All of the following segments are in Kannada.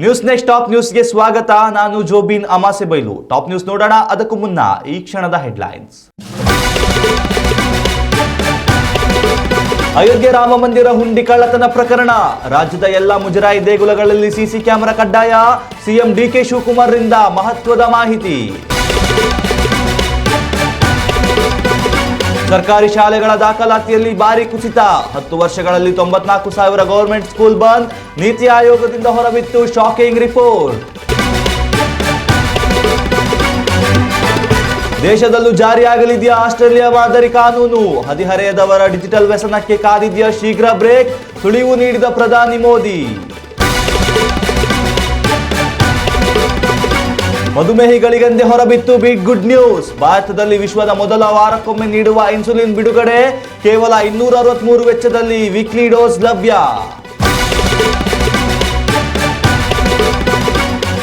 ನ್ಯೂಸ್ ನೆಕ್ಸ್ಟ್ ಟಾಪ್ ನ್ಯೂಸ್ಗೆ ಸ್ವಾಗತ. ನಾನು ಜೋಬಿನ್ ಅಮಾಸೆಬೈಲು. ಟಾಪ್ ನ್ಯೂಸ್ ನೋಡೋಣ. ಅದಕ್ಕೂ ಮುನ್ನ ಈ ಕ್ಷಣದ ಹೆಡ್ಲೈನ್ಸ್. ಅಯೋಧ್ಯೆ ರಾಮ ಮಂದಿರ ಹುಂಡಿ ಕಳ್ಳತನ ಪ್ರಕರಣ. ರಾಜ್ಯದ ಎಲ್ಲ ಮುಜರಾಯಿ ದೇಗುಲಗಳಲ್ಲಿ ಸಿಸಿ ಕ್ಯಾಮೆರಾ ಕಡ್ಡಾಯ. ಸಿಎಂ ಡಿಕೆ ಶಿವಕುಮಾರ್ ರಿಂದ ಮಹತ್ವದ ಮಾಹಿತಿ. ಸರ್ಕಾರಿ ಶಾಲೆಗಳ ದಾಖಲಾತಿಯಲ್ಲಿ ಭಾರಿ ಕುಸಿತ. 10 ವರ್ಷಗಳಲ್ಲಿ 94,000 ಗವರ್ಮೆಂಟ್ ಸ್ಕೂಲ್ ಬಂದ್. ನೀತಿ ಆಯೋಗದಿಂದ ಹೊರಬಿತ್ತು ಶಾಕಿಂಗ್ ರಿಪೋರ್ಟ್. ದೇಶದಲ್ಲೂ ಜಾರಿಯಾಗಲಿದೆಯಾ ಆಸ್ಟ್ರೇಲಿಯಾ ಮಾದರಿ ಕಾನೂನು. ಹದಿಹರೆಯದವರ ಡಿಜಿಟಲ್ ವ್ಯಸನಕ್ಕೆ ಕಾದಿದೆಯಾ ಶೀಘ್ರ ಬ್ರೇಕ್. ಸುಳಿವು ನೀಡಿದ ಪ್ರಧಾನಿ ಮೋದಿ. ಮಧುಮೇಹಿಗಳಿಗೆಂದೇ ಹೊರಬಿತ್ತು ಬಿಗ್ ಗುಡ್ ನ್ಯೂಸ್. ಭಾರತದಲ್ಲಿ ವಿಶ್ವದ ಮೊದಲ ವಾರಕ್ಕೊಮ್ಮೆ ನೀಡುವ ಇನ್ಸುಲಿನ್ ಬಿಡುಗಡೆ. ಕೇವಲ 263 ವೆಚ್ಚದಲ್ಲಿ ವೀಕ್ಲಿ ಡೋಸ್ ಲಭ್ಯ.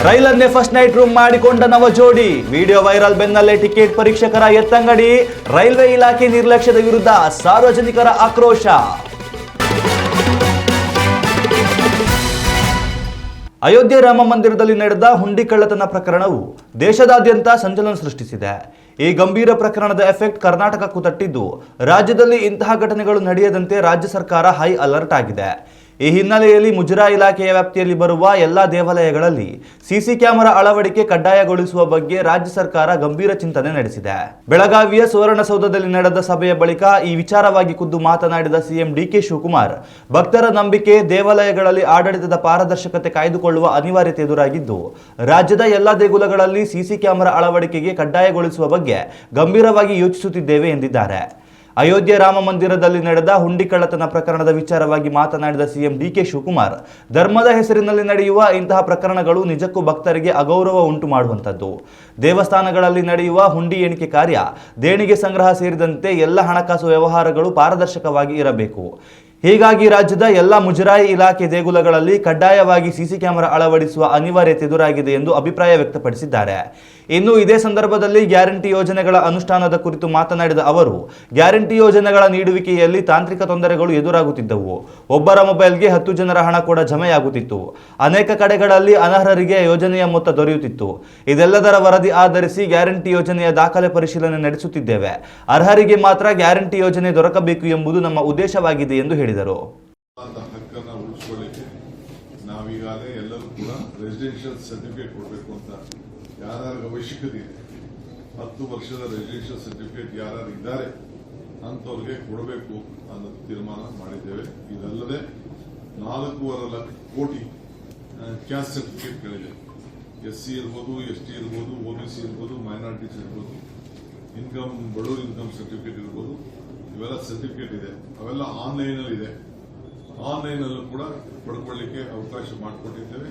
ರೈಲನ್ನೇ ಫಸ್ಟ್ ನೈಟ್ ರೂಮ್ ಮಾಡಿಕೊಂಡ ನವ ಜೋಡಿ. ವಿಡಿಯೋ ವೈರಲ್ ಬೆನ್ನಲ್ಲೇ ಟಿಕೆಟ್ ಪರೀಕ್ಷಕರ ಎತ್ತಂಗಡಿ. ರೈಲ್ವೆ ಇಲಾಖೆ ನಿರ್ಲಕ್ಷ್ಯದ ವಿರುದ್ಧ ಸಾರ್ವಜನಿಕರ ಆಕ್ರೋಶ. ಅಯೋಧ್ಯೆ ರಾಮ ಮಂದಿರದಲ್ಲಿ ನಡೆದ ಹುಂಡಿ ಕಳ್ಳತನ ಪ್ರಕರಣವು ದೇಶದಾದ್ಯಂತ ಸಂಚಲನ ಸೃಷ್ಟಿಸಿದೆ. ಈ ಗಂಭೀರ ಪ್ರಕರಣದ ಎಫೆಕ್ಟ್ ಕರ್ನಾಟಕಕ್ಕೂ ತಟ್ಟಿದ್ದು, ರಾಜ್ಯದಲ್ಲಿ ಇಂತಹ ಘಟನೆಗಳು ನಡೆಯದಂತೆ ರಾಜ್ಯ ಸರ್ಕಾರ ಹೈ ಅಲರ್ಟ್ ಆಗಿದೆ. ಈ ಹಿನ್ನೆಲೆಯಲ್ಲಿ ಮುಜರಾಯಿ ಇಲಾಖೆಯ ವ್ಯಾಪ್ತಿಯಲ್ಲಿ ಬರುವ ಎಲ್ಲಾ ದೇವಾಲಯಗಳಲ್ಲಿ ಸಿಸಿ ಕ್ಯಾಮೆರಾ ಅಳವಡಿಕೆ ಕಡ್ಡಾಯಗೊಳಿಸುವ ಬಗ್ಗೆ ರಾಜ್ಯ ಸರ್ಕಾರ ಗಂಭೀರ ಚಿಂತನೆ ನಡೆಸಿದೆ. ಬೆಳಗಾವಿಯ ಸುವರ್ಣಸೌಧದಲ್ಲಿ ನಡೆದ ಸಭೆಯ ಬಳಿಕ ಈ ವಿಚಾರವಾಗಿ ಖುದ್ದು ಮಾತನಾಡಿದ ಸಿಎಂ ಡಿಕೆ ಶಿವಕುಮಾರ್, ಭಕ್ತರ ನಂಬಿಕೆ, ದೇವಾಲಯಗಳಲ್ಲಿ ಆಡಳಿತದ ಪಾರದರ್ಶಕತೆ ಕಾಯ್ದುಕೊಳ್ಳುವ ಅನಿವಾರ್ಯತೆ ಎದುರಾಗಿದ್ದು, ರಾಜ್ಯದ ಎಲ್ಲಾ ದೇಗುಲಗಳಲ್ಲಿ ಸಿಸಿ ಕ್ಯಾಮೆರಾ ಅಳವಡಿಕೆಗೆ ಕಡ್ಡಾಯಗೊಳಿಸುವ ಬಗ್ಗೆ ಗಂಭೀರವಾಗಿ ಯೋಚಿಸುತ್ತಿದ್ದೇವೆ ಎಂದಿದ್ದಾರೆ. ಅಯೋಧ್ಯೆ ರಾಮ ಮಂದಿರದಲ್ಲಿ ನಡೆದ ಹುಂಡಿ ಕಳ್ಳತನ ಪ್ರಕರಣದ ವಿಚಾರವಾಗಿ ಮಾತನಾಡಿದ ಸಿಎಂ ಡಿಕೆ ಶಿವಕುಮಾರ್, ಧರ್ಮದ ಹೆಸರಿನಲ್ಲಿ ನಡೆಯುವ ಇಂತಹ ಪ್ರಕರಣಗಳು ನಿಜಕ್ಕೂ ಭಕ್ತರಿಗೆ ಅಗೌರವ ಉಂಟು ಮಾಡುವಂಥದ್ದು. ದೇವಸ್ಥಾನಗಳಲ್ಲಿ ನಡೆಯುವ ಹುಂಡಿ ಎಣಿಕೆ ಕಾರ್ಯ, ದೇಣಿಗೆ ಸಂಗ್ರಹ ಸೇರಿದಂತೆ ಎಲ್ಲ ಹಣಕಾಸು ವ್ಯವಹಾರಗಳು ಪಾರದರ್ಶಕವಾಗಿ ಇರಬೇಕು. ಹೀಗಾಗಿ ರಾಜ್ಯದ ಎಲ್ಲ ಮುಜರಾಯಿ ಇಲಾಖೆ ದೇಗುಲಗಳಲ್ಲಿ ಕಡ್ಡಾಯವಾಗಿ ಸಿಸಿ ಕ್ಯಾಮೆರಾ ಅಳವಡಿಸುವ ಅನಿವಾರ್ಯತೆ ಎದುರಾಗಿದೆ ಎಂದು ಅಭಿಪ್ರಾಯ ವ್ಯಕ್ತಪಡಿಸಿದ್ದಾರೆ. ಇನ್ನು ಇದೇ ಸಂದರ್ಭದಲ್ಲಿ ಗ್ಯಾರಂಟಿ ಯೋಜನೆಗಳ ಅನುಷ್ಠಾನದ ಕುರಿತು ಮಾತನಾಡಿದ ಅವರು, ಗ್ಯಾರಂಟಿ ಯೋಜನೆಗಳ ನೀಡುವಿಕೆಯಲ್ಲಿ ತಾಂತ್ರಿಕ ತೊಂದರೆಗಳು ಎದುರಾಗುತ್ತಿದ್ದವು. ಒಬ್ಬರ ಮೊಬೈಲ್ಗೆ 10 ಜನರ ಹಣ ಕೂಡ ಜಮೆಯಾಗುತ್ತಿತ್ತು. ಅನೇಕ ಕಡೆಗಳಲ್ಲಿ ಅನರ್ಹರಿಗೆ ಯೋಜನೆಯ ಮೊತ್ತ ದೊರೆಯುತ್ತಿತ್ತು. ಇದೆಲ್ಲದರ ವರದಿ ಆಧರಿಸಿ ಗ್ಯಾರಂಟಿ ಯೋಜನೆಯ ದಾಖಲೆ ಪರಿಶೀಲನೆ ನಡೆಸುತ್ತಿದ್ದೇವೆ. ಅರ್ಹರಿಗೆ ಮಾತ್ರ ಗ್ಯಾರಂಟಿ ಯೋಜನೆ ದೊರಕಬೇಕು ಎಂಬುದು ನಮ್ಮ ಉದ್ದೇಶವಾಗಿದೆ ಎಂದು ಹೇಳಿದರು. ಹಕ್ಕನ್ನು ಉಳಿಸಿಕೊಳ್ಳಿಕ್ಕೆ ನಾವೀಗಾಗಲೇ ಎಲ್ಲರೂ ಕೂಡ ರೆಸಿಡೆನ್ಷಿಯಲ್ ಸರ್ಟಿಫಿಕೇಟ್ ಕೊಡಬೇಕು ಅಂತ ಯಾರ್ಯಾರಿಗೆ ಅವಶ್ಯಕತೆ ಇದೆ, 10 ವರ್ಷದ ರೆಸಿಡೆನ್ಷಿಯಲ್ ಸರ್ಟಿಫಿಕೇಟ್ ಯಾರ್ಯಾರು ಇದ್ದಾರೆ ಅಂತವ್ರಿಗೆ ಕೊಡಬೇಕು ಅನ್ನೋ ತೀರ್ಮಾನ ಮಾಡಿದ್ದೇವೆ. ಇದಲ್ಲದೆ 4.25 ಲಕ್ಷ ಕೋಟಿ ಕ್ಯಾಸ್ಟ್ ಸರ್ಟಿಫಿಕೇಟ್ಗಳಿದೆ. SC ಇರ್ಬೋದು, ST ಇರ್ಬೋದು, OBC ಇರ್ಬೋದು, ಮೈನಾರಿಟೀಸ್ ಇರ್ಬೋದು, ಬಡವರು ಇನ್ಕಮ್ ಸರ್ಟಿಫಿಕೇಟ್ ಇರ್ಬೋದು, ಇವೆಲ್ಲ ಸರ್ಟಿಫಿಕೇಟ್ ಇದೆ. ಅವೆಲ್ಲ ಆನ್ಲೈನಲ್ಲಿ ಇದೆ. ಆನ್ಲೈನಲ್ಲೂ ಕೂಡ ಪಡ್ಕೊಳ್ಳಿಕ್ಕೆ ಅವಕಾಶ ಮಾಡಿಕೊಟ್ಟಿದ್ದೇವೆ.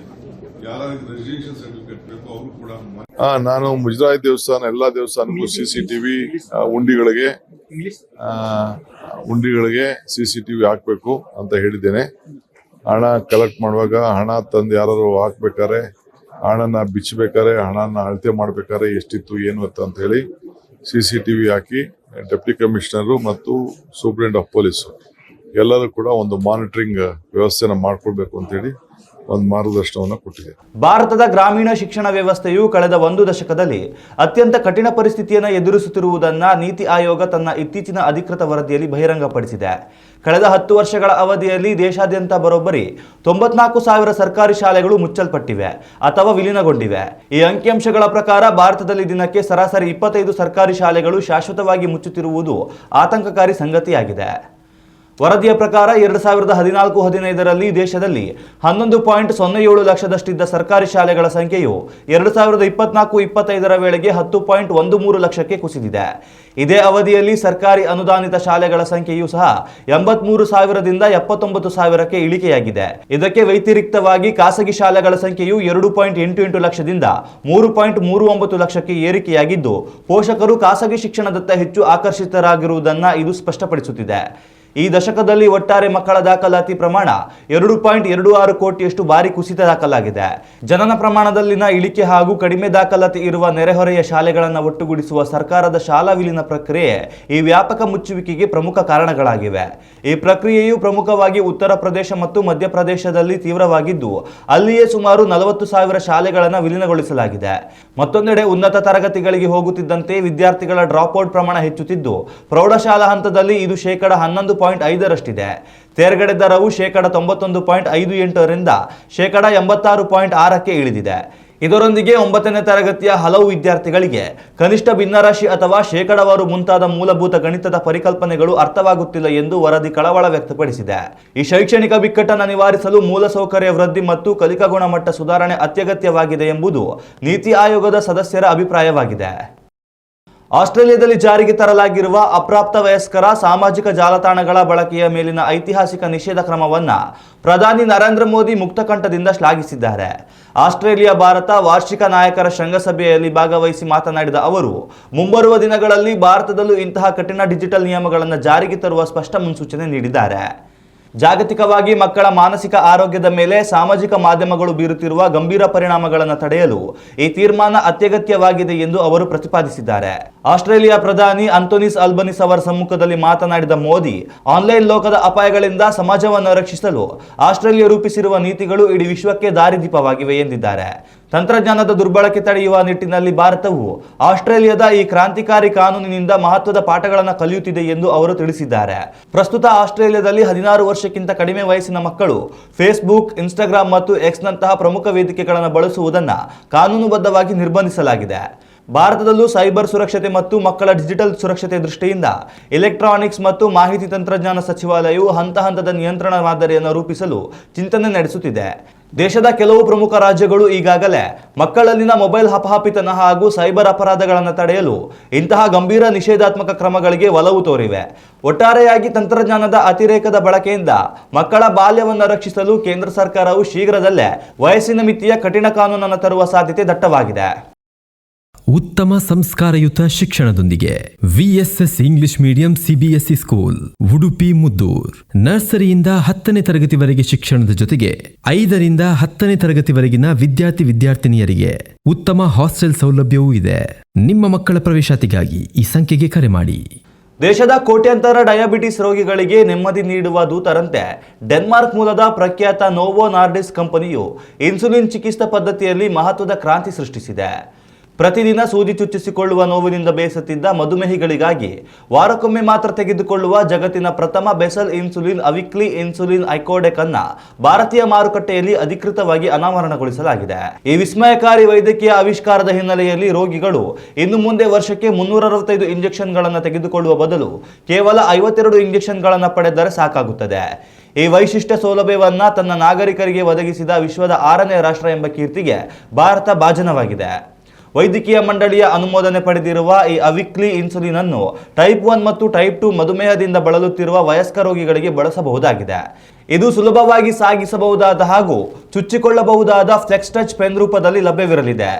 ಯಾರಿಗೆ ರೆಸಿಡೆನ್ಷಿಯಲ್ ಸರ್ಟಿಫಿಕೇಟ್ ಬೇಕು ಅವರು ಕೂಡ. ನಾನು ಮುಜರಾಯಿ ದೇವಸ್ಥಾನ ಎಲ್ಲಾ ದೇವಸ್ಥಾನಕ್ಕೂ CCTV ಉಂಡಿಗಳಿಗೆ CCTV ಹಾಕ್ಬೇಕು ಅಂತ ಹೇಳಿದ್ದೇನೆ. ಹಣ ಕಲೆಕ್ಟ್ ಮಾಡುವಾಗ, ಹಣ ತಂದು ಯಾರು ಹಾಕ್ಬೇಕಾರೆ, ಹಣನ ಬಿಚ್ಚಬೇಕಾರೆ, ಹಣನ ಅಳತೆ ಮಾಡ್ಬೇಕಾದ್ರೆ ಎಷ್ಟಿತ್ತು ಏನು ಅಂತ ಹೇಳಿ CCTV ಹಾಕಿ ಡೆಪ್ಟಿ ಕಮಿಷನರು ಮತ್ತು ಸೂಪರಿಂಟೆಂಡೆಂಟ್ ಆಫ್ ಪೊಲೀಸ್ ಎಲ್ಲರೂ ಕೂಡ ಒಂದು ಮಾನಿಟರಿಂಗ್ ವ್ಯವಸ್ಥೆನ ಮಾಡ್ಕೊಳ್ಬೇಕು ಅಂತ ಹೇಳಿ ಒಂದು ಮಾರ್ಗದರ್ಶನವನ್ನು ಕೊಟ್ಟಿದೆ. ಭಾರತದ ಗ್ರಾಮೀಣ ಶಿಕ್ಷಣ ವ್ಯವಸ್ಥೆಯು ಕಳೆದ 1 ದಶಕದಲ್ಲಿ ಅತ್ಯಂತ ಕಠಿಣ ಪರಿಸ್ಥಿತಿಯನ್ನು ಎದುರಿಸುತ್ತಿರುವುದನ್ನು ನೀತಿ ಆಯೋಗ ತನ್ನ ಇತ್ತೀಚಿನ ಅಧಿಕೃತ ವರದಿಯಲ್ಲಿ ಬಹಿರಂಗಪಡಿಸಿದೆ. ಕಳೆದ 10 ವರ್ಷಗಳ ಅವಧಿಯಲ್ಲಿ ದೇಶಾದ್ಯಂತ ಬರೋಬ್ಬರಿ 94,000 ಸರ್ಕಾರಿ ಶಾಲೆಗಳು ಮುಚ್ಚಲ್ಪಟ್ಟಿವೆ ಅಥವಾ ವಿಲೀನಗೊಂಡಿವೆ. ಈ ಅಂಕಿಅಂಶಗಳ ಪ್ರಕಾರ ಭಾರತದಲ್ಲಿ ದಿನಕ್ಕೆ ಸರಾಸರಿ 25 ಸರ್ಕಾರಿ ಶಾಲೆಗಳು ಶಾಶ್ವತವಾಗಿ ಮುಚ್ಚುತ್ತಿರುವುದು ಆತಂಕಕಾರಿ ಸಂಗತಿಯಾಗಿದೆ. ವರದಿಯ ಪ್ರಕಾರ 2014-15ರಲ್ಲಿ ದೇಶದಲ್ಲಿ 11.07 ಲಕ್ಷದಷ್ಟಿದ್ದ ಸರ್ಕಾರಿ ಶಾಲೆಗಳ ಸಂಖ್ಯೆಯು 2024-25ರ ವೇಳೆಗೆ 10.13 ಲಕ್ಷಕ್ಕೆ ಕುಸಿದಿದೆ. ಇದೇ ಅವಧಿಯಲ್ಲಿ ಸರ್ಕಾರಿ ಅನುದಾನಿತ ಶಾಲೆಗಳ ಸಂಖ್ಯೆಯೂ ಸಹ 83,000ದಿಂದ 79,000ಕ್ಕೆ ಇಳಿಕೆಯಾಗಿದೆ. ಇದಕ್ಕೆ ವ್ಯತಿರಿಕ್ತವಾಗಿ ಖಾಸಗಿ ಶಾಲೆಗಳ ಸಂಖ್ಯೆಯು 2.88 ಲಕ್ಷದಿಂದ 3.39 ಲಕ್ಷಕ್ಕೆ ಏರಿಕೆಯಾಗಿದ್ದು, ಪೋಷಕರು ಖಾಸಗಿ ಶಿಕ್ಷಣದತ್ತ ಹೆಚ್ಚು ಆಕರ್ಷಿತರಾಗಿರುವುದನ್ನು ಇದು ಸ್ಪಷ್ಟಪಡಿಸುತ್ತಿದೆ. ಈ ದಶಕದಲ್ಲಿ ಒಟ್ಟಾರೆ ಮಕ್ಕಳ ದಾಖಲಾತಿ ಪ್ರಮಾಣ 2.26 ಕೋಟಿಯಷ್ಟು ಬಾರಿ ಕುಸಿತ ದಾಖಲಾಗಿದೆ. ಜನನ ಪ್ರಮಾಣದಲ್ಲಿನ ಇಳಿಕೆ ಹಾಗೂ ಕಡಿಮೆ ದಾಖಲಾತಿ ಇರುವ ನೆರೆಹೊರೆಯ ಶಾಲೆಗಳನ್ನು ಒಟ್ಟುಗೂಡಿಸುವ ಸರ್ಕಾರದ ಶಾಲಾ ವಿಲೀನ ಪ್ರಕ್ರಿಯೆ ಈ ವ್ಯಾಪಕ ಮುಚ್ಚುವಿಕೆಗೆ ಪ್ರಮುಖ ಕಾರಣಗಳಾಗಿವೆ. ಈ ಪ್ರಕ್ರಿಯೆಯು ಪ್ರಮುಖವಾಗಿ ಉತ್ತರ ಪ್ರದೇಶ ಮತ್ತು ಮಧ್ಯಪ್ರದೇಶದಲ್ಲಿ ತೀವ್ರವಾಗಿದ್ದು, ಅಲ್ಲಿಯೇ ಸುಮಾರು 40,000 ಶಾಲೆಗಳನ್ನು ವಿಲೀನಗೊಳಿಸಲಾಗಿದೆ. ಮತ್ತೊಂದೆಡೆ ಉನ್ನತ ತರಗತಿಗಳಿಗೆ ಹೋಗುತ್ತಿದ್ದಂತೆ ವಿದ್ಯಾರ್ಥಿಗಳ ಡ್ರಾಪ್ಔಟ್ ಪ್ರಮಾಣ ಹೆಚ್ಚುತ್ತಿದ್ದು, ಪ್ರೌಢಶಾಲಾ ಹಂತದಲ್ಲಿ ಇದು 11.5% ತೇರ್ಗಡೆ ದರವು 91.58ರಿಂದ 86.6ಕ್ಕೆ ಇಳಿದಿದೆ. ಇದರೊಂದಿಗೆ 9ನೇ ತರಗತಿಯ ಹಲವು ವಿದ್ಯಾರ್ಥಿಗಳಿಗೆ ಕನಿಷ್ಠ ಭಿನ್ನರಾಶಿ ಅಥವಾ ಶೇಕಡಾವಾರು ಮುಂತಾದ ಮೂಲಭೂತ ಗಣಿತದ ಪರಿಕಲ್ಪನೆಗಳು ಅರ್ಥವಾಗುತ್ತಿಲ್ಲ ಎಂದು ವರದಿ ಕಳವಳ ವ್ಯಕ್ತಪಡಿಸಿದೆ. ಈ ಶೈಕ್ಷಣಿಕ ಬಿಕ್ಕಟ್ಟನ್ನು ನಿವಾರಿಸಲು ಮೂಲಸೌಕರ್ಯ ವೃದ್ಧಿ ಮತ್ತು ಕಲಿಕಾ ಗುಣಮಟ್ಟ ಸುಧಾರಣೆ ಅತ್ಯಗತ್ಯವಾಗಿದೆ ಎಂಬುದು ನೀತಿ ಆಯೋಗದ ಸದಸ್ಯರ ಅಭಿಪ್ರಾಯವಾಗಿದೆ. ಆಸ್ಟ್ರೇಲಿಯಾದಲ್ಲಿ ಜಾರಿಗೆ ತರಲಾಗಿರುವ ಅಪ್ರಾಪ್ತ ವಯಸ್ಕರ ಸಾಮಾಜಿಕ ಜಾಲತಾಣಗಳ ಬಳಕೆಯ ಮೇಲಿನ ಐತಿಹಾಸಿಕ ನಿಷೇಧ ಕ್ರಮವನ್ನು ಪ್ರಧಾನಿ ನರೇಂದ್ರ ಮೋದಿ ಮುಕ್ತಕಂಠದಿಂದ ಶ್ಲಾಘಿಸಿದ್ದಾರೆ. ಆಸ್ಟ್ರೇಲಿಯಾ ಭಾರತ ವಾರ್ಷಿಕ ನಾಯಕರ ಶೃಂಗಸಭೆಯಲ್ಲಿ ಭಾಗವಹಿಸಿ ಮಾತನಾಡಿದ ಅವರು, ಮುಂಬರುವ ದಿನಗಳಲ್ಲಿ ಭಾರತದಲ್ಲೂ ಇಂತಹ ಕಠಿಣ ಡಿಜಿಟಲ್ ನಿಯಮಗಳನ್ನು ಜಾರಿಗೆ ತರುವ ಸ್ಪಷ್ಟ ಮುನ್ಸೂಚನೆ ನೀಡಿದ್ದಾರೆ. ಜಾಗತಿಕವಾಗಿ ಮಕ್ಕಳ ಮಾನಸಿಕ ಆರೋಗ್ಯದ ಮೇಲೆ ಸಾಮಾಜಿಕ ಮಾಧ್ಯಮಗಳು ಬೀರುತ್ತಿರುವ ಗಂಭೀರ ಪರಿಣಾಮಗಳನ್ನು ತಡೆಯಲು ಈ ತೀರ್ಮಾನ ಅತ್ಯಗತ್ಯವಾಗಿದೆ ಎಂದು ಅವರು ಪ್ರತಿಪಾದಿಸಿದ್ದಾರೆ. ಆಸ್ಟ್ರೇಲಿಯಾ ಪ್ರಧಾನಿ ಆಂಥೋನಿ ಆಲ್ಬನೀಸ್ ಅವರ ಸಮ್ಮುಖದಲ್ಲಿ ಮಾತನಾಡಿದ ಮೋದಿ, ಆನ್ಲೈನ್ ಲೋಕದ ಅಪಾಯಗಳಿಂದ ಸಮಾಜವನ್ನು ರಕ್ಷಿಸಲು ಆಸ್ಟ್ರೇಲಿಯಾ ರೂಪಿಸಿರುವ ನೀತಿಗಳು ಇಡೀ ವಿಶ್ವಕ್ಕೆ ದಾರಿದೀಪವಾಗಿವೆ ಎಂದಿದ್ದಾರೆ. ತಂತ್ರಜ್ಞಾನದ ದುರ್ಬಳಕೆ ತಡೆಯುವ ನಿಟ್ಟಿನಲ್ಲಿ ಭಾರತವು ಆಸ್ಟ್ರೇಲಿಯಾದ ಈ ಕ್ರಾಂತಿಕಾರಿ ಕಾನೂನಿನಿಂದ ಮಹತ್ವದ ಪಾಠಗಳನ್ನು ಕಲಿಯುತ್ತಿದೆ ಎಂದು ಅವರು ತಿಳಿಸಿದ್ದಾರೆ. ಪ್ರಸ್ತುತ ಆಸ್ಟ್ರೇಲಿಯಾದಲ್ಲಿ 16 ವರ್ಷಕ್ಕಿಂತ ಕಡಿಮೆ ವಯಸ್ಸಿನ ಮಕ್ಕಳು ಫೇಸ್ಬುಕ್, ಇನ್ಸ್ಟಾಗ್ರಾಂ ಮತ್ತು ಎಕ್ಸ್ನಂತಹ ಪ್ರಮುಖ ವೇದಿಕೆಗಳನ್ನು ಬಳಸುವುದನ್ನು ಕಾನೂನುಬದ್ಧವಾಗಿ ನಿರ್ಬಂಧಿಸಲಾಗಿದೆ. ಭಾರತದಲ್ಲೂ ಸೈಬರ್ ಸುರಕ್ಷತೆ ಮತ್ತು ಮಕ್ಕಳ ಡಿಜಿಟಲ್ ಸುರಕ್ಷತೆ ದೃಷ್ಟಿಯಿಂದ ಎಲೆಕ್ಟ್ರಾನಿಕ್ಸ್ ಮತ್ತು ಮಾಹಿತಿ ತಂತ್ರಜ್ಞಾನ ಸಚಿವಾಲಯವು ಹಂತದ ನಿಯಂತ್ರಣ ಮಾದರಿಯನ್ನು ರೂಪಿಸಲು ಚಿಂತನೆ ನಡೆಸುತ್ತಿದೆ. ದೇಶದ ಕೆಲವು ಪ್ರಮುಖ ರಾಜ್ಯಗಳು ಈಗಾಗಲೇ ಮಕ್ಕಳಲ್ಲಿನ ಮೊಬೈಲ್ ಹಪಹಪಿತನ ಹಾಗೂ ಸೈಬರ್ ಅಪರಾಧಗಳನ್ನು ತಡೆಯಲು ಇಂತಹ ಗಂಭೀರ ನಿಷೇಧಾತ್ಮಕ ಕ್ರಮಗಳಿಗೆ ಒಲವು ತೋರಿವೆ. ಒಟ್ಟಾರೆಯಾಗಿ ತಂತ್ರಜ್ಞಾನದ ಅತಿರೇಕದ ಬಳಕೆಯಿಂದ ಮಕ್ಕಳ ಬಾಲ್ಯವನ್ನು ರಕ್ಷಿಸಲು ಕೇಂದ್ರ ಸರ್ಕಾರವು ಶೀಘ್ರದಲ್ಲೇ ವಯಸ್ಸಿನ ಮಿತಿಯ ಕಠಿಣ ಕಾನೂನನ್ನು ತರುವ ಸಾಧ್ಯತೆ ದಟ್ಟವಾಗಿದೆ. ಉತ್ತಮ ಸಂಸ್ಕಾರಯುತ ಶಿಕ್ಷಣದೊಂದಿಗೆ VSS English medium CBSE school Udupi Muddur. ನರ್ಸರಿಯಿಂದ 10ನೇ ತರಗತಿವರೆಗೆ ಶಿಕ್ಷಣದ ಜೊತೆಗೆ 5ರಿಂದ 10ನೇ ತರಗತಿವರೆಗಿನ ವಿದ್ಯಾರ್ಥಿನಿಯರಿಗೆ ಉತ್ತಮ ಹಾಸ್ಟೆಲ್ ಸೌಲಭ್ಯವೂ ಇದೆ. ನಿಮ್ಮ ಮಕ್ಕಳ ಪ್ರವೇಶಾತಿಗಾಗಿ ಈ ಸಂಖ್ಯೆಗೆ ಕರೆ ಮಾಡಿ. ದೇಶದ ಕೋಟ್ಯಾಂತರ ಡಯಾಬಿಟಿಸ್ ರೋಗಿಗಳಿಗೆ ನೆಮ್ಮದಿ ನೀಡುವ ದೂತರಂತೆ ಡೆನ್ಮಾರ್ಕ್ ಮೂಲದ ಪ್ರಖ್ಯಾತ ನೋವೋ ನಾರ್ಡಿಸ್ಕ್ ಕಂಪನಿಯು ಇನ್ಸುಲಿನ್ ಚಿಕಿತ್ಸಾ ಪದ್ಧತಿಯಲ್ಲಿ ಮಹತ್ವದ ಕ್ರಾಂತಿ ಸೃಷ್ಟಿಸಿದೆ. ಪ್ರತಿದಿನ ಸೂಜಿ ಚುಚ್ಚಿಸಿಕೊಳ್ಳುವ ನೋವಿನಿಂದ ಬೇಸತ್ತಿದ್ದ ಮಧುಮೇಹಿಗಳಿಗಾಗಿ ವಾರಕ್ಕೊಮ್ಮೆ ಮಾತ್ರ ತೆಗೆದುಕೊಳ್ಳುವ ಜಗತ್ತಿನ ಪ್ರಥಮ ಬೆಸಲ್ ಇನ್ಸುಲಿನ್ ಅವಿಕ್ಲಿ ಇನ್ಸುಲಿನ್ ಐಕೋಡೆಕ್ ಅನ್ನು ಭಾರತೀಯ ಮಾರುಕಟ್ಟೆಯಲ್ಲಿ ಅಧಿಕೃತವಾಗಿ ಅನಾವರಣಗೊಳಿಸಲಾಗಿದೆ. ಈ ವಿಸ್ಮಯಕಾರಿ ವೈದ್ಯಕೀಯ ಆವಿಷ್ಕಾರದ ಹಿನ್ನೆಲೆಯಲ್ಲಿ ರೋಗಿಗಳು ಇನ್ನು ಮುಂದೆ ವರ್ಷಕ್ಕೆ 365 ಇಂಜೆಕ್ಷನ್ಗಳನ್ನು ತೆಗೆದುಕೊಳ್ಳುವ ಬದಲು ಕೇವಲ 52 ಇಂಜೆಕ್ಷನ್ಗಳನ್ನು ಪಡೆದರೆ ಸಾಕಾಗುತ್ತದೆ. ಈ ವೈಶಿಷ್ಟ್ಯ ಸೌಲಭ್ಯವನ್ನು ತನ್ನ ನಾಗರಿಕರಿಗೆ ಒದಗಿಸಿದ ವಿಶ್ವದ 6ನೇ ರಾಷ್ಟ್ರ ಎಂಬ ಕೀರ್ತಿಗೆ ಭಾರತ ಭಾಜನವಾಗಿದೆ. ವೈದ್ಯಕೀಯ ಮಂಡಳಿಯ ಅನುಮೋದನೆ ಪಡೆದಿರುವ ಈ ಅವಿಕ್ಲಿ ಇನ್ಸುಲಿನ್ ಅನ್ನು ಟೈಪ್ 1 ಮತ್ತು ಟೈಪ್ 2 ಮಧುಮೇಹದಿಂದ ಬಳಲುತ್ತಿರುವ ವಯಸ್ಕ ರೋಗಿಗಳಿಗೆ ಬಳಸಬಹುದಾಗಿದೆ. ಇದು ಸುಲಭವಾಗಿ ಸಾಗಿಸಬಹುದಾದ ಹಾಗೂ ಚುಚ್ಚಿಕೊಳ್ಳಬಹುದಾದ ಫ್ಲೆಕ್ಸ್ ಟಚ್ ಪೆನ್ ರೂಪದಲ್ಲಿ ಲಭ್ಯವಿರಲಿದೆ.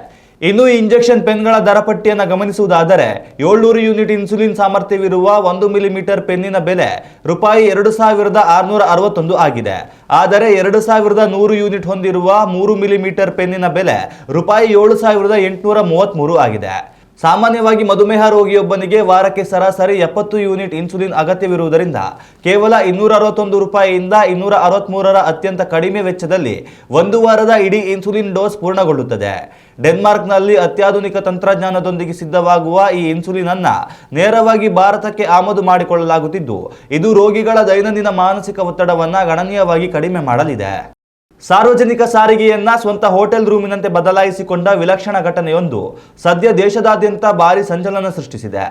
ಇನ್ನು ಈ ಇಂಜೆಕ್ಷನ್ ಪೆನ್ಗಳ ದರಪಟ್ಟಿಯನ್ನು ಗಮನಿಸುವುದಾದರೆ 700 ಯೂನಿಟ್ ಇನ್ಸುಲಿನ್ ಸಾಮರ್ಥ್ಯವಿರುವ 1 ಮಿಲಿಮೀಟರ್ ಪೆನ್ನಿನ ಬೆಲೆ ₹2661 ಆಗಿದೆ. ಆದರೆ 2100 ಯೂನಿಟ್ ಹೊಂದಿರುವ 3 ಮಿಲಿಮೀಟರ್ ಪೆನ್ನಿನ ಬೆಲೆ ₹7833 ಆಗಿದೆ. ಸಾಮಾನ್ಯವಾಗಿ ಮಧುಮೇಹ ರೋಗಿಯೊಬ್ಬನಿಗೆ ವಾರಕ್ಕೆ ಸರಾಸರಿ 70 ಯೂನಿಟ್ ಇನ್ಸುಲಿನ್ ಅಗತ್ಯವಿರುವುದರಿಂದ ಕೇವಲ ₹261ಯಿಂದ ₹263 ಅತ್ಯಂತ ಕಡಿಮೆ ವೆಚ್ಚದಲ್ಲಿ 1 ವಾರದ ಇಡೀ ಇನ್ಸುಲಿನ್ ಡೋಸ್ ಪೂರ್ಣಗೊಳ್ಳುತ್ತದೆ. ಡೆನ್ಮಾರ್ಕ್ನಲ್ಲಿ ಅತ್ಯಾಧುನಿಕ ತಂತ್ರಜ್ಞಾನದೊಂದಿಗೆ ಸಿದ್ಧವಾಗುವ ಈ ಇನ್ಸುಲಿನ್ ಅನ್ನು ನೇರವಾಗಿ ಭಾರತಕ್ಕೆ ಆಮದು ಮಾಡಿಕೊಳ್ಳಲಾಗುತ್ತಿದ್ದು, ಇದು ರೋಗಿಗಳ ದೈನಂದಿನ ಮಾನಸಿಕ ಒತ್ತಡವನ್ನು ಗಣನೀಯವಾಗಿ ಕಡಿಮೆ ಮಾಡಲಿದೆ. ಸಾರ್ವಜನಿಕ ಸಾರಿಗೆಯನ್ನ ಸ್ವಂತ ಹೋಟೆಲ್ ರೂಮಿನಂತೆ ಬದಲಾಯಿಸಿಕೊಂಡ ವಿಲಕ್ಷಣ ಘಟನೆಯೊಂದು ಸದ್ಯ ದೇಶದಾದ್ಯಂತ ಭಾರಿ ಸಂಚಲನ ಸೃಷ್ಟಿಸಿದೆ.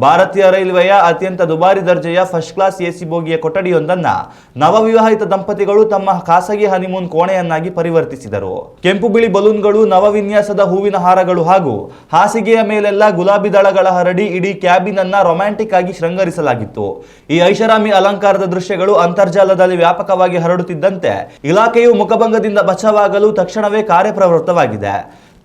ಭಾರತೀಯ ರೈಲ್ವೆಯ ಅತ್ಯಂತ ದುಬಾರಿ ದರ್ಜೆಯ ಫಸ್ಟ್ ಕ್ಲಾಸ್ ಎಸಿ ಬೋಗಿಯ ಕೊಠಡಿಯೊಂದನ್ನು ನವವಿವಾಹಿತ ದಂಪತಿಗಳು ತಮ್ಮ ಖಾಸಗಿ ಹನಿಮೂನ್ ಕೋಣೆಯನ್ನಾಗಿ ಪರಿವರ್ತಿಸಿದರು. ಕೆಂಪು ಬಿಳಿ ಬಲೂನ್ಗಳು, ನವವಿನ್ಯಾಸದ ಹೂವಿನ ಹಾರಗಳು ಹಾಗೂ ಹಾಸಿಗೆಯ ಮೇಲೆಲ್ಲ ಗುಲಾಬಿ ದಳಗಳ ಹರಡಿ ಇಡೀ ಕ್ಯಾಬಿನ್ ಅನ್ನ ರೊಮ್ಯಾಂಟಿಕ್ ಆಗಿ ಶೃಂಗರಿಸಲಾಗಿತ್ತು. ಈ ಐಷಾರಾಮಿ ಅಲಂಕಾರದ ದೃಶ್ಯಗಳು ಅಂತರ್ಜಾಲದಲ್ಲಿ ವ್ಯಾಪಕವಾಗಿ ಹರಡುತ್ತಿದ್ದಂತೆ ಇಲಾಖೆಯು ಮುಖಭಂಗದಿಂದ ಬಚಾವಾಗಲು ತಕ್ಷಣವೇ ಕಾರ್ಯಪ್ರವೃತ್ತವಾಗಿದೆ.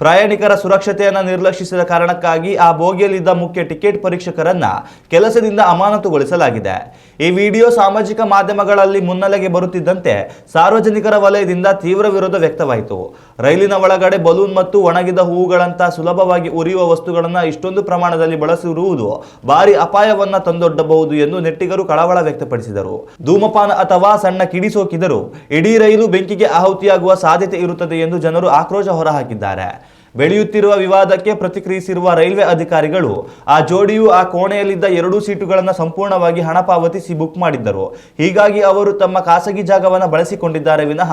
ಪ್ರಯಾಣಿಕರ ಸುರಕ್ಷತೆಯನ್ನು ನಿರ್ಲಕ್ಷಿಸಿದ ಕಾರಣಕ್ಕಾಗಿ ಆ ಬೋಗಿಯಲ್ಲಿದ್ದ ಮುಖ್ಯ ಟಿಕೆಟ್ ಪರೀಕ್ಷಕರನ್ನ ಕೆಲಸದಿಂದ ಅಮಾನತುಗೊಳಿಸಲಾಗಿದೆ. ಈ ವಿಡಿಯೋ ಸಾಮಾಜಿಕ ಮಾಧ್ಯಮಗಳಲ್ಲಿ ಮುನ್ನೆಲೆಗೆ ಬರುತ್ತಿದ್ದಂತೆ ಸಾರ್ವಜನಿಕರ ವಲಯದಿಂದ ತೀವ್ರ ವಿರೋಧ ವ್ಯಕ್ತವಾಯಿತು. ರೈಲಿನ ಒಳಗಡೆ ಬಲೂನ್ ಮತ್ತು ಒಣಗಿದ ಹೂವುಗಳಂತಹ ಸುಲಭವಾಗಿ ಉರಿಯುವ ವಸ್ತುಗಳನ್ನು ಇಷ್ಟೊಂದು ಪ್ರಮಾಣದಲ್ಲಿ ಬಳಸಿರುವುದು ಭಾರಿ ಅಪಾಯವನ್ನ ತಂದೊಡ್ಡಬಹುದು ಎಂದು ನೆಟ್ಟಿಗರು ಕಳವಳ ವ್ಯಕ್ತಪಡಿಸಿದರು. ಧೂಮಪಾನ ಅಥವಾ ಸಣ್ಣ ಕಿಡಿ ಸೋಕಿದರೂ ಇಡೀ ರೈಲು ಬೆಂಕಿಗೆ ಆಹುತಿಯಾಗುವ ಸಾಧ್ಯತೆ ಇರುತ್ತದೆ ಎಂದು ಜನರು ಆಕ್ರೋಶ ಹೊರಹಾಕಿದ್ದಾರೆ. ಬೆಳೆಯುತ್ತಿರುವ ವಿವಾದಕ್ಕೆ ಪ್ರತಿಕ್ರಿಯಿಸಿರುವ ರೈಲ್ವೆ ಅಧಿಕಾರಿಗಳು ಆ ಜೋಡಿಯು ಆ ಕೋಣೆಯಲ್ಲಿದ್ದ 2 ಸೀಟುಗಳನ್ನು ಸಂಪೂರ್ಣವಾಗಿ ಹಣ ಪಾವತಿಸಿ ಬುಕ್ ಮಾಡಿದ್ದರು. ಹೀಗಾಗಿ ಅವರು ತಮ್ಮ ಖಾಸಗಿ ಜಾಗವನ್ನು ಬಳಸಿಕೊಂಡಿದ್ದಾರೆ ವಿನಃ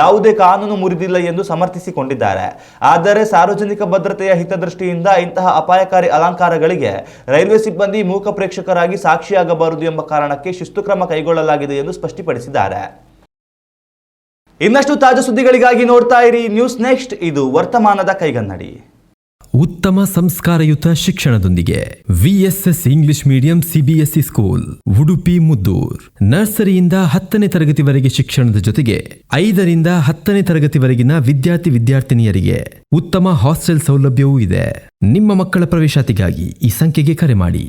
ಯಾವುದೇ ಕಾನೂನು ಮುರಿದಿಲ್ಲ ಎಂದು ಸಮರ್ಥಿಸಿಕೊಂಡಿದ್ದಾರೆ. ಆದರೆ ಸಾರ್ವಜನಿಕ ಭದ್ರತೆಯ ಹಿತದೃಷ್ಟಿಯಿಂದ ಇಂತಹ ಅಪಾಯಕಾರಿ ಅಲಂಕಾರಗಳಿಗೆ ರೈಲ್ವೆ ಸಿಬ್ಬಂದಿ ಮೂಕ ಪ್ರೇಕ್ಷಕರಾಗಿ ಸಾಕ್ಷಿಯಾಗಬಾರದು ಎಂಬ ಕಾರಣಕ್ಕೆ ಶಿಸ್ತು ಕ್ರಮ ಕೈಗೊಳ್ಳಲಾಗಿದೆ ಎಂದು ಸ್ಪಷ್ಟಪಡಿಸಿದ್ದಾರೆ. ಇನ್ನಷ್ಟು ತಾಜಾ ಸುದ್ದಿಗಳಿಗಾಗಿ ನೋಡ್ತಾ ಇರಿ ನ್ಯೂಸ್ ನೆಕ್ಸ್ಟ್. ಇದು ವರ್ತಮಾನದ ಕೈಗನ್ನಡಿ. ಉತ್ತಮ ಸಂಸ್ಕಾರಯುತ ಶಿಕ್ಷಣದೊಂದಿಗೆ VSS English medium CBSE school Udupi Muddur. ನರ್ಸರಿಯಿಂದ 10ನೇ ತರಗತಿವರೆಗೆ ಶಿಕ್ಷಣದ ಜೊತೆಗೆ 5ರಿಂದ 10ನೇ ತರಗತಿವರೆಗಿನ ವಿದ್ಯಾರ್ಥಿನಿಯರಿಗೆ ಉತ್ತಮ ಹಾಸ್ಟೆಲ್ ಸೌಲಭ್ಯವೂ ಇದೆ. ನಿಮ್ಮ ಮಕ್ಕಳ ಪ್ರವೇಶಾತಿಗಾಗಿ ಈ ಸಂಖ್ಯೆಗೆ ಕರೆ ಮಾಡಿ.